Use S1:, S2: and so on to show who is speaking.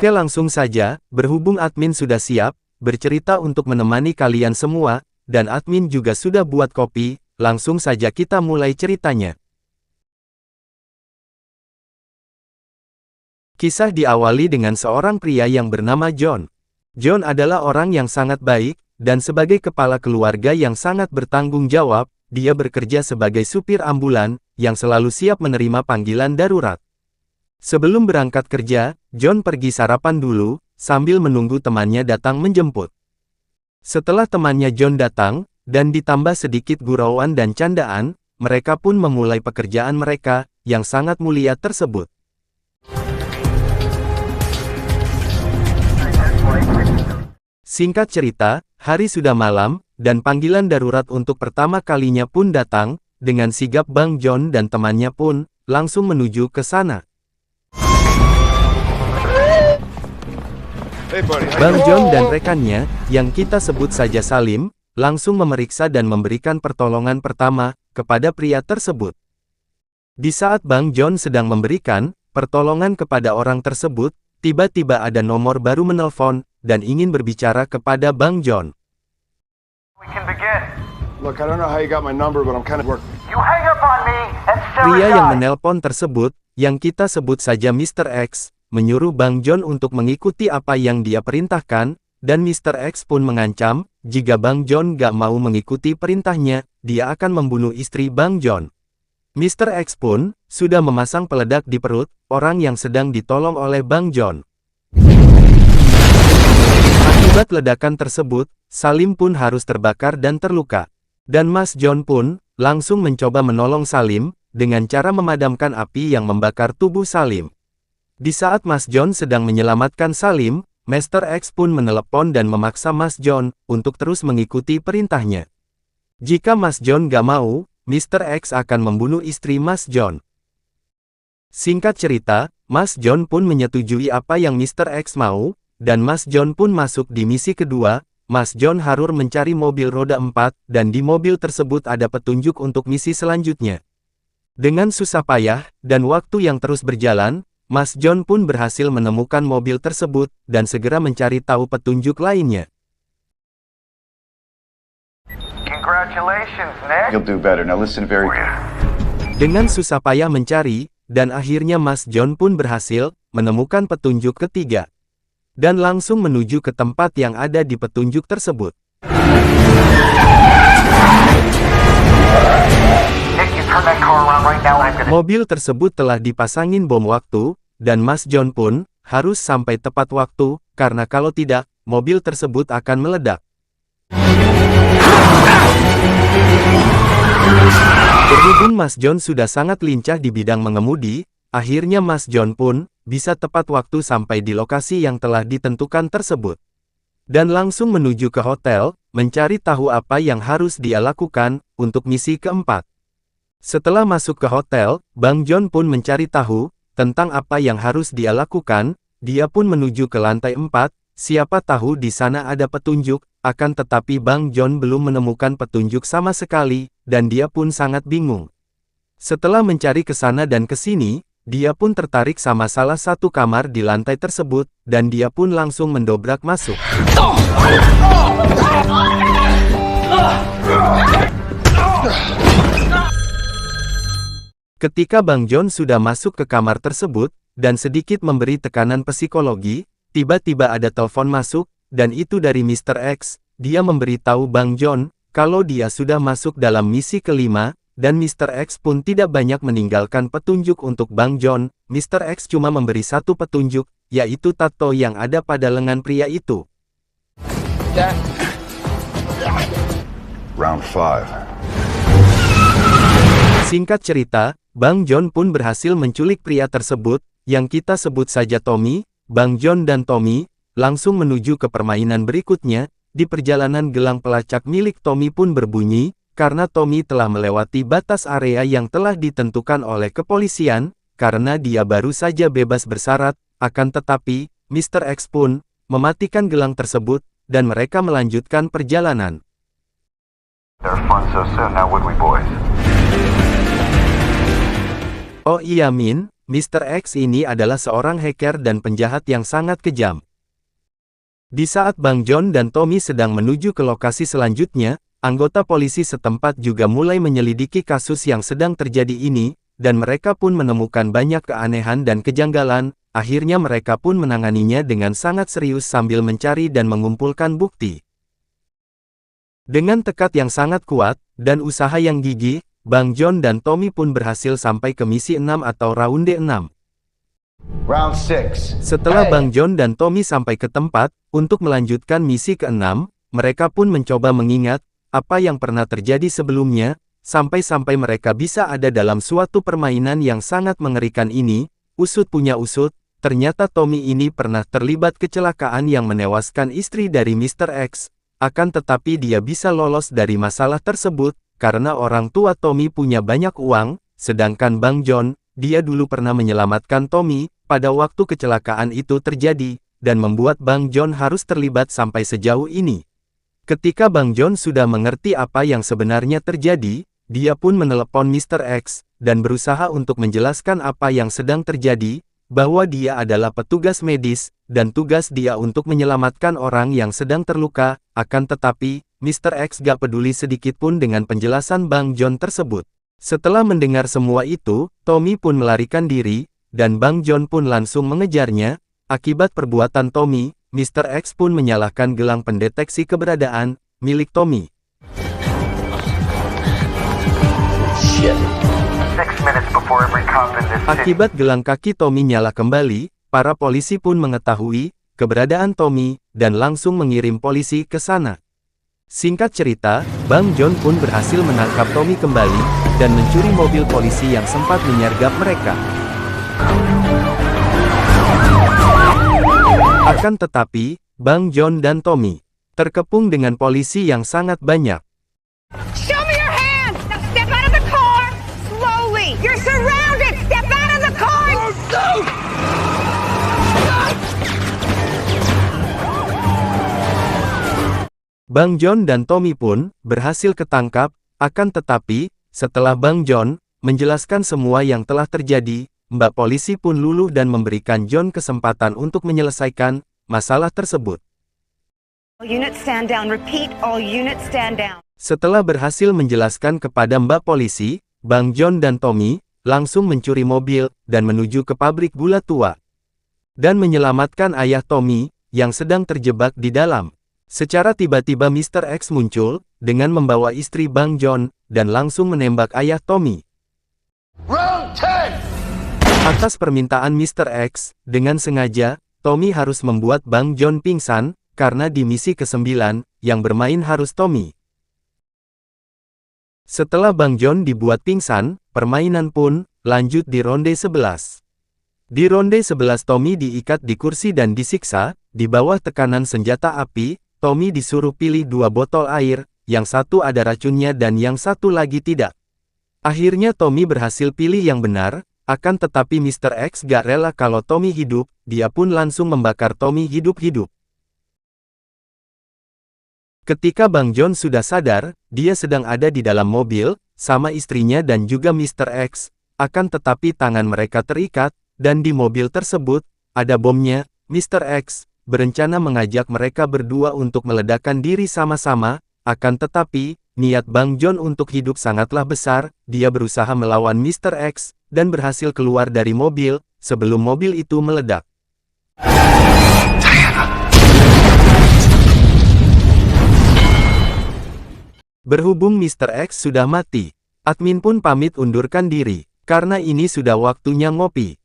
S1: Oke, langsung saja, berhubung admin sudah siap, bercerita untuk menemani kalian semua, dan admin juga sudah buat kopi, langsung saja kita mulai ceritanya. Kisah diawali dengan seorang pria yang bernama John. John adalah orang yang sangat baik, dan sebagai kepala keluarga yang sangat bertanggung jawab, dia bekerja sebagai supir ambulan, yang selalu siap menerima panggilan darurat. Sebelum berangkat kerja, John pergi sarapan dulu, sambil menunggu temannya datang menjemput. Setelah temannya John datang, dan ditambah sedikit gurauan dan candaan, mereka pun memulai pekerjaan mereka, yang sangat mulia tersebut. Singkat cerita, hari sudah malam, dan panggilan darurat untuk pertama kalinya pun datang, dengan sigap Bang John dan temannya pun, langsung menuju ke sana. Bang John dan rekannya, yang kita sebut saja Salim, langsung memeriksa dan memberikan pertolongan pertama, kepada pria tersebut. Di saat Bang John sedang memberikan pertolongan kepada orang tersebut, tiba-tiba ada nomor baru menelpon, dan ingin berbicara kepada Bang John. Pria yang menelpon tersebut, yang kita sebut saja Mr. X, menyuruh Bang John untuk mengikuti apa yang dia perintahkan, dan Mr. X pun mengancam, jika Bang John gak mau mengikuti perintahnya, dia akan membunuh istri Bang John. Mr. X pun, sudah memasang peledak di perut, orang yang sedang ditolong oleh Bang John. Akibat ledakan tersebut, Salim pun harus terbakar dan terluka. Dan Mas John pun, langsung mencoba menolong Salim, dengan cara memadamkan api yang membakar tubuh Salim. Di saat Mas John sedang menyelamatkan Salim, Mr. X pun menelepon dan memaksa Mas John, untuk terus mengikuti perintahnya. Jika Mas John gak mau, Mr. X akan membunuh istri Mas John. Singkat cerita, Mas John pun menyetujui apa yang Mr. X mau, dan Mas John pun masuk di misi kedua. Mas John harus mencari mobil roda 4, dan di mobil tersebut ada petunjuk untuk misi selanjutnya. Dengan susah payah, dan waktu yang terus berjalan, Mas John pun berhasil menemukan mobil tersebut, dan segera mencari tahu petunjuk lainnya. Dengan susah payah mencari, dan akhirnya Mas John pun berhasil menemukan petunjuk ketiga. Dan langsung menuju ke tempat yang ada di petunjuk tersebut. Mobil tersebut telah dipasangin bom waktu, dan Mas John pun harus sampai tepat waktu, karena kalau tidak, mobil tersebut akan meledak. Berhubung Mas John sudah sangat lincah di bidang mengemudi, akhirnya Mas John pun bisa tepat waktu sampai di lokasi yang telah ditentukan tersebut. Dan langsung menuju ke hotel, mencari tahu apa yang harus dia lakukan untuk misi keempat. Setelah masuk ke hotel, Bang John pun mencari tahu tentang apa yang harus dia lakukan. Dia pun menuju ke lantai 4, siapa tahu di sana ada petunjuk, akan tetapi Bang John belum menemukan petunjuk sama sekali, dan dia pun sangat bingung. Setelah mencari ke sana dan ke sini, dia pun tertarik sama salah satu kamar di lantai tersebut, dan dia pun langsung mendobrak masuk. Ketika Bang John sudah masuk ke kamar tersebut, dan sedikit memberi tekanan psikologi, tiba-tiba ada telepon masuk, dan itu dari Mr. X. Dia memberitahu Bang John, kalau dia sudah masuk dalam misi kelima, dan Mr. X pun tidak banyak meninggalkan petunjuk untuk Bang John. Mr. X cuma memberi satu petunjuk, yaitu tato yang ada pada lengan pria itu.
S2: Round 5.
S1: Singkat cerita, Bang John pun berhasil menculik pria tersebut, yang kita sebut saja Tommy. Bang John dan Tommy langsung menuju ke permainan berikutnya. Di perjalanan gelang pelacak milik Tommy pun berbunyi, karena Tommy telah melewati batas area yang telah ditentukan oleh kepolisian, karena dia baru saja bebas bersyarat. Akan tetapi, Mr. X pun mematikan gelang tersebut, dan mereka melanjutkan perjalanan. Oh iya Min, Mr. X ini adalah seorang hacker dan penjahat yang sangat kejam. Di saat Bang John dan Tommy sedang menuju ke lokasi selanjutnya, anggota polisi setempat juga mulai menyelidiki kasus yang sedang terjadi ini, dan mereka pun menemukan banyak keanehan dan kejanggalan. Akhirnya mereka pun menanganinya dengan sangat serius sambil mencari dan mengumpulkan bukti. Dengan tekad yang sangat kuat, dan usaha yang gigih, Bang John dan Tommy pun berhasil sampai ke misi 6 atau Raunde 6.
S2: Round 6.
S1: Setelah Bang John dan Tommy sampai ke tempat, untuk melanjutkan misi ke-6, mereka pun mencoba mengingat, apa yang pernah terjadi sebelumnya, sampai-sampai mereka bisa ada dalam suatu permainan yang sangat mengerikan ini. Usut punya usut, ternyata Tommy ini pernah terlibat kecelakaan yang menewaskan istri dari Mr. X, akan tetapi dia bisa lolos dari masalah tersebut, karena orang tua Tommy punya banyak uang, sedangkan Bang John, dia dulu pernah menyelamatkan Tommy, pada waktu kecelakaan itu terjadi, dan membuat Bang John harus terlibat sampai sejauh ini. Ketika Bang John sudah mengerti apa yang sebenarnya terjadi, dia pun menelepon Mr. X, dan berusaha untuk menjelaskan apa yang sedang terjadi, bahwa dia adalah petugas medis, dan tugas dia untuk menyelamatkan orang yang sedang terluka, akan tetapi, Mr. X gak peduli sedikit pun dengan penjelasan Bang John tersebut. Setelah mendengar semua itu, Tommy pun melarikan diri, dan Bang John pun langsung mengejarnya. Akibat perbuatan Tommy, Mr. X pun menyalakan gelang pendeteksi keberadaan, milik Tommy. Akibat gelang kaki Tommy nyala kembali, para polisi pun mengetahui keberadaan Tommy, dan langsung mengirim polisi ke sana. Singkat cerita, Bang John pun berhasil menangkap Tommy kembali, dan mencuri mobil polisi yang sempat menyergap mereka. Akan tetapi, Bang John dan Tommy terkepung dengan polisi yang sangat banyak.
S3: Show me your hands! Now step out of the car! Slowly! You're surrounded! Step out of the car!
S1: Bang John dan Tommy pun berhasil ketangkap, akan tetapi, setelah Bang John menjelaskan semua yang telah terjadi, Mbak polisi pun luluh dan memberikan John kesempatan untuk menyelesaikan masalah tersebut.
S3: All units stand down. Repeat, all units stand down.
S1: Setelah berhasil menjelaskan kepada Mbak polisi, Bang John dan Tommy langsung mencuri mobil dan menuju ke pabrik gula tua dan menyelamatkan ayah Tommy yang sedang terjebak di dalam. Secara tiba-tiba Mr. X muncul dengan membawa istri Bang John dan langsung menembak ayah Tommy.
S2: Round 10.
S1: Atas permintaan Mr. X, dengan sengaja, Tommy harus membuat Bang John pingsan, karena di misi ke-9, yang bermain harus Tommy. Setelah Bang John dibuat pingsan, permainan pun lanjut di ronde 11. Di ronde 11 Tommy diikat di kursi dan disiksa, di bawah tekanan senjata api. Tommy disuruh pilih 2 botol air, yang satu ada racunnya dan yang satu lagi tidak. Akhirnya Tommy berhasil pilih yang benar, akan tetapi Mr. X gak rela kalau Tommy hidup, dia pun langsung membakar Tommy hidup-hidup. Ketika Bang John sudah sadar, dia sedang ada di dalam mobil, sama istrinya dan juga Mr. X, akan tetapi tangan mereka terikat, dan di mobil tersebut, ada bomnya. Mr. X berencana mengajak mereka berdua untuk meledakkan diri sama-sama, akan tetapi, niat Bang John untuk hidup sangatlah besar, dia berusaha melawan Mr. X, dan berhasil keluar dari mobil, sebelum mobil itu meledak. Berhubung Mr. X sudah mati, admin pun pamit undurkan diri, karena ini sudah waktunya ngopi.